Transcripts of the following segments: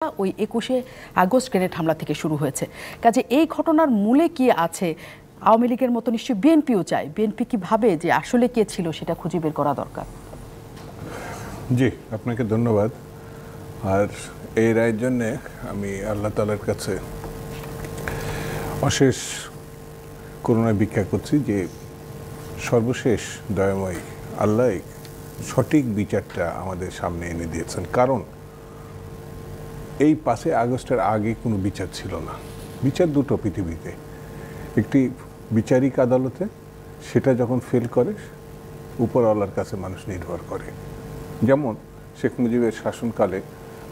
ওই ২১শে August grenade হামলা থেকে শুরু হয়েছে। কাজে এই ঘটনার মূলে কি আছে আওয়ামী লীগের মতো নিশ্চয়ই বিএনপিও চায়। বিএনপি কি ভাবে যে আসলে কে ছিল সেটা খুঁজে বের করা দরকার? জি, আপনাকে ধন্যবাদ। আর এই রায়ের জন্য আমি আল্লাহ তাআলার কাছে অশেষ করুণা ভিক্ষা করছি যে সর্বশেষ দয়াময় আল্লাহ সঠিক বিচারটা আমাদের সামনে এনে দিয়েছেন। কারণ এই ৫ই আগস্টের আগে কোনো বিচার ছিল না। বিচার দুটো পৃথিবীতে, একটি বিচারিক আদালতে, সেটা যখন ফেল করে উপরওয়ালার কাছে মানুষ নির্ভর করে। যেমন শেখ মুজিবের শাসনকালে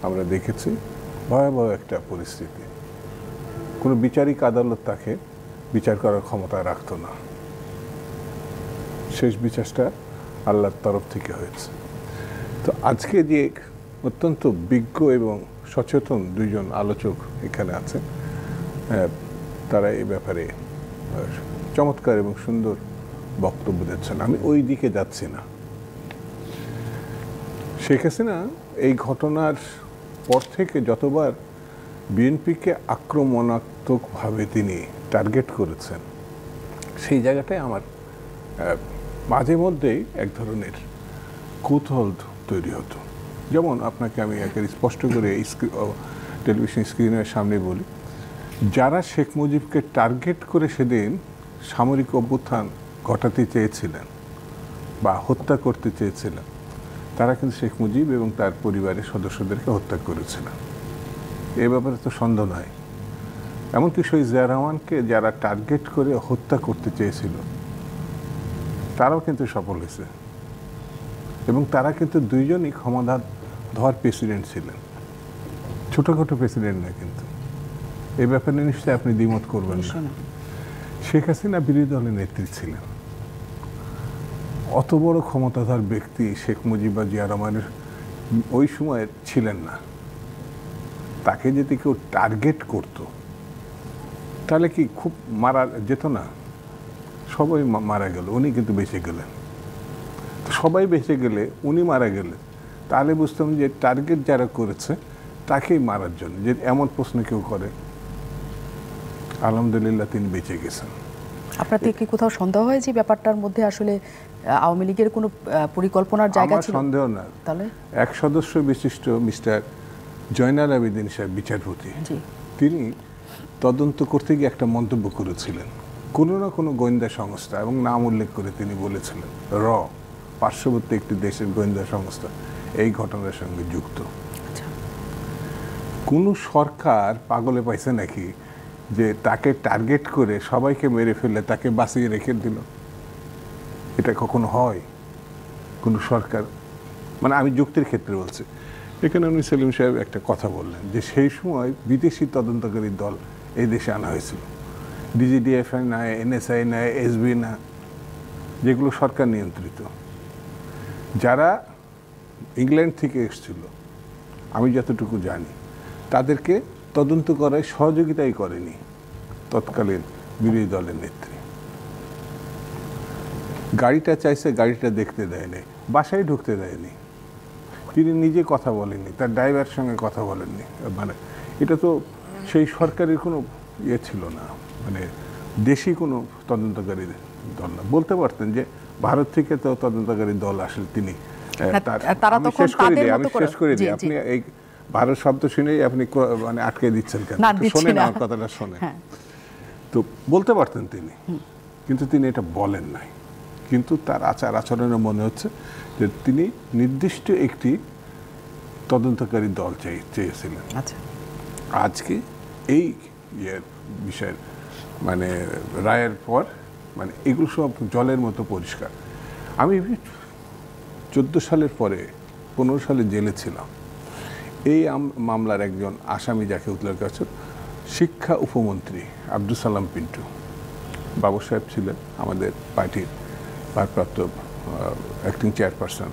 আমরা দেখেছি ভয়াবহ একটা পরিস্থিতি, কোনো বিচারিক আদালত তাকে বিচার করার ক্ষমতা রাখত না। শেষ বিচারটা আল্লাহর তরফ থেকে হয়েছে। তো আজকে যে অত্যন্ত বিজ্ঞ এবং সচেতন দুইজন আলোচক এখানে আছেন, তারা এই ব্যাপারে চমৎকার এবং সুন্দর বক্তব্য দিচ্ছেন। আমি ওই দিকে যাচ্ছি না। শেখ হাসিনা এই ঘটনার পর থেকে যতবার বিএনপিকে আক্রমণাত্মকভাবে তিনি টার্গেট করেছেন, সেই জায়গাটায় আমার মাঝে মধ্যেই এক ধরনের কৌতূহল তৈরি হতো। যেমন আপনাকে আমি একেবারে স্পষ্ট করে টেলিভিশন স্ক্রিনের সামনে বলি, যারা শেখ মুজিবকে টার্গেট করে সেদিন সামরিক অভ্যুত্থান ঘটাতে চেয়েছিলেন বা হত্যা করতে চেয়েছিলেন, তারা কিন্তু শেখ মুজিব এবং তার পরিবারের সদস্যদেরকে হত্যা করেছিলেন। এ ব্যাপারে তো সন্দেহ নয়। এমনকি শহীদ জিয়া রহমানকে যারা টার্গেট করে হত্যা করতে চেয়েছিল, তারাও কিন্তু সফল হয়েছে। এবং তারা কিন্তু দুইজনই ক্ষমতাধর প্রেসিডেন্ট ছিলেন, ছোটখাটো প্রেসিডেন্ট না। কিন্তু এই ব্যাপারে নিশ্চয়ই আপনি দ্বিমত করবেন না। শেখ হাসিনা বিরোধী দলের নেত্রী ছিলেন। অত বড় ক্ষমতাধর ব্যক্তি শেখ মুজিব বা জিয়া রহমানের ওই সময়ে ছিলেন না। তাকে যদি কেউ টার্গেট করতো তাহলে কি খুব মারা যেত না? সবাই মারা গেল, উনি কিন্তু বেঁচে গেলেন। সবাই বেঁচে গেলে উনি মারা গেলেন, তাহলে বুঝতাম যে টার্গেট যারা করেছে তাকেই মারার জন্য। যে এমন প্রশ্ন কেউ করে, আলহামদুলিল্লাহ তিনি বেঁচে গেছেন। আপনার থেকে কোথাও সন্দেহ হয় যে ব্যাপারটার মধ্যে আসলে আওয়ামী লীগের কোনো পরিকল্পনার জায়গা ছিল? আমার সন্দেহ না। তাহলে এক সদস্য বিশিষ্ট মিস্টার জয়নাল আবেদিন সাহেব, বিচারপতি, তিনি তদন্ত করতে গিয়ে একটা মন্তব্য করেছিলেন। কোনো না কোনো গোয়েন্দা সংস্থা, এবং নাম উল্লেখ করে তিনি বলেছিলেন পার্শ্ববর্তী একটি দেশের গোয়েন্দা সংস্থা এই ঘটনার সঙ্গে যুক্ত। কোন সরকার পাগলে পাইছে নাকি যে তাকে টার্গেট করে সবাইকে মেরে ফেলে তাকে বাঁচিয়ে রেখে দিল? এটা কখনো হয় কোন সরকার? মানে আমি যুক্তির ক্ষেত্রে বলছি। এখানে উনি সেলিম সাহেব একটা কথা বললেন যে সেই সময় বিদেশি তদন্তকারী দল এই দেশে আনা হয়েছিল। ডিজিডিএফআই না, এনএসআই না, এসবি না, যেগুলো সরকার নিয়ন্ত্রিত, যারা ইংল্যান্ড থেকে এসেছিল, আমি যতটুকু জানি, তাদেরকে তদন্ত করায় সহযোগিতাই করেনি তৎকালীন বিরোধী দলের নেত্রী। গাড়িটা চাইছে, গাড়িটা দেখতে দেয়নি, বাসায় ঢুকতে দেয়নি, তিনি নিজে কথা বলেননি, তার ড্রাইভারের সঙ্গে কথা বলেননি। মানে এটা তো সেই সরকারের কোনো ইয়ে ছিল না, মানে দেশি কোনো তদন্তকারী দল না। বলতে পারতেন যে ভারত থেকে তো তদন্তকারী দল আসলে তিনি আমি শেষ করে দিই। আপনি এই ভারত শব্দ শুনেই আপনি মানে আটকে দিচ্ছেন কেন? শোনেন আমার কথাটা, শোনেন। তো বলতে পারতেন তিনি, কিন্তু তিনি এটা বলেন নাই। কিন্তু তার আচার আচরণে মনে হচ্ছে যে তিনি নির্দিষ্ট একটি তদন্তকারী দল চেয়েছিলেন। আজকে এই বিষয়ের মানে রায়ের পর মানে এগুলো সব জলের মতো পরিষ্কার। আমি 14 সালের পরে 15 সালে জেলে ছিলাম। এই মামলার একজন আসামি যাকে উল্লেখ আছে, শিক্ষা উপমন্ত্রী আব্দুল সালাম পিন্টু বাবু সাহেব ছিলেন, আমাদের পার্টির ভারপ্রাপ্ত অ্যাক্টিং চেয়ারপারসন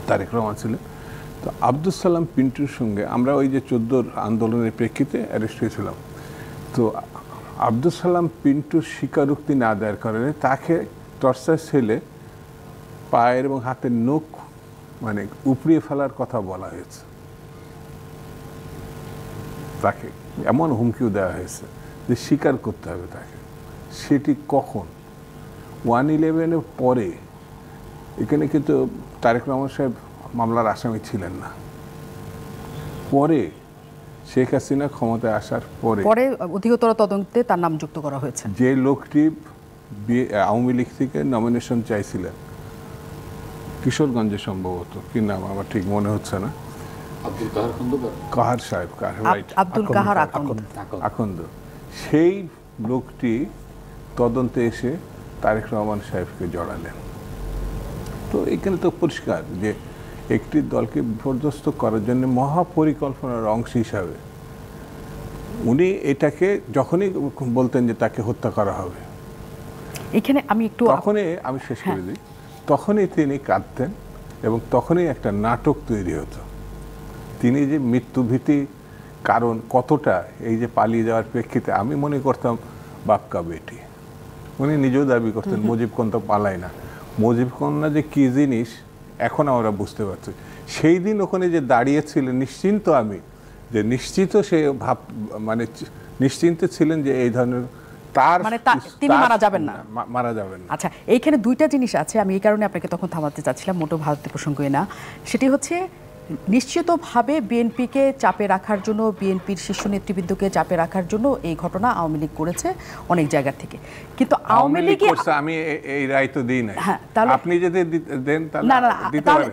তারেক রহমান ছিলেন। তো আব্দুল সালাম পিন্টুর সঙ্গে আমরা ওই যে 14 আন্দোলনের প্রেক্ষিতে অ্যারেস্ট হয়েছিলাম। তো আব্দুল সালাম পিন্টুর স্বীকারোক্তি না দেওয়ার কারণে তাকে টর্চার সেলে পায়ের এবং হাতের নখ মানে উপড়িয়ে ফেলার কথা বলা হয়েছে। তাকে এমন হুমকিও দেওয়া হয়েছে যে স্বীকার করতে হবে তাকে। সেটি কখন? 1/11-এর পরে এখানে কিন্তু তারেক রহমান সাহেব মামলার আসামি ছিলেন না। পরে শেখ হাসিনা ক্ষমতায় আসার পরে অধিকতর তদন্তে তার নাম যুক্ত করা হয়েছে। যে লোকটি আওয়ামী লীগ থেকে নমিনেশন চাইছিলেন, কিশোরগঞ্জে সম্ভবত, কি নাম আমার ঠিক মনে হচ্ছে না, কাহার সাহেব, আব্দুল কাহার আকন্দ, সেই লোকটি তদন্তে এসে তারেক রহমান সাহেবকে জড়ালেন। তো এখানে তো পরিষ্কার যে একটি দলকে বিপর্যস্ত করার জন্য মহাপরিকল্পনার অংশ হিসাবে উনি এটাকে যখনই বলতেন যে তাকে হত্যা করা হবে, এখানে আমি একটু তখনই আমি শেষ করে দিই, তখনই তিনি কাঁদতেন এবং তখনই একটা নাটক তৈরি হতো। তিনি যে মৃত্যুভীতি কারণ কতটা, এই যে পালিয়ে যাওয়ার প্রেক্ষিতে আমি মনে করতাম বাক্কা বেটি। উনি নিজেও দাবি করতেন মুজিব কন্যা পালায় না। মুজিব কন্যা যে কী জিনিস এখন আমরা বুঝতে পারছি। সেই দিন ওখানে যে দাঁড়িয়েছিলেন নিশ্চিন্ত, আমি যে নিশ্চিত সে মানে নিশ্চিন্ত ছিলেন যে এই ধরনের তিনি মারা যাবেন না, মারা যাবেন না। আচ্ছা, এইখানে দুইটা জিনিস আছে, আমি এই কারণে আপনাকে তখন থামাতে চাচ্ছিলাম, মোটো ভারতের প্রসঙ্গে না। সেটি হচ্ছে নিশ্চিতভাবে বিএনপিকে চাপে রাখার জন্য, বিএনপির শীর্ষ নেতৃবৃন্দকে চাপে রাখার জন্য এই ঘটনা আওয়ামী লীগ করেছে অনেক জায়গা থেকে, কিন্তু আওয়ামী লীগ আমি এই রায় তো দিই নাই। আপনি যদি দেন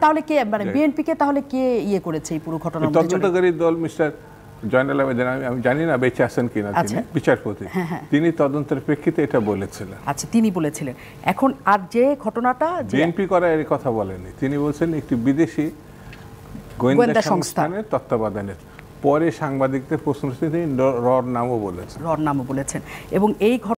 তাহলে কে, মানে বিএনপিকে তাহলে কে ইয়ে করেছে এই পুরো ঘটনা? তদন্তকারী দল মিস্টার জয়নাল আবেদিন, আমি জানি না বেঁচে আছেন কিনা, তিনি বিচারপতি, তিনি তদন্তের প্রেক্ষিতে এটা বলেছিলেন। আচ্ছা, তিনি বলেছিলেন। এখন আর যে ঘটনাটা বিএনপি করা এর কথা বলেনি, তিনি বলছেন একটি বিদেশি গোয়েন্দা সংস্থানের তত্ত্বাবধানের। পরে সাংবাদিকদের প্রশ্ন তিনি রর নামও বলেছেন এবং এই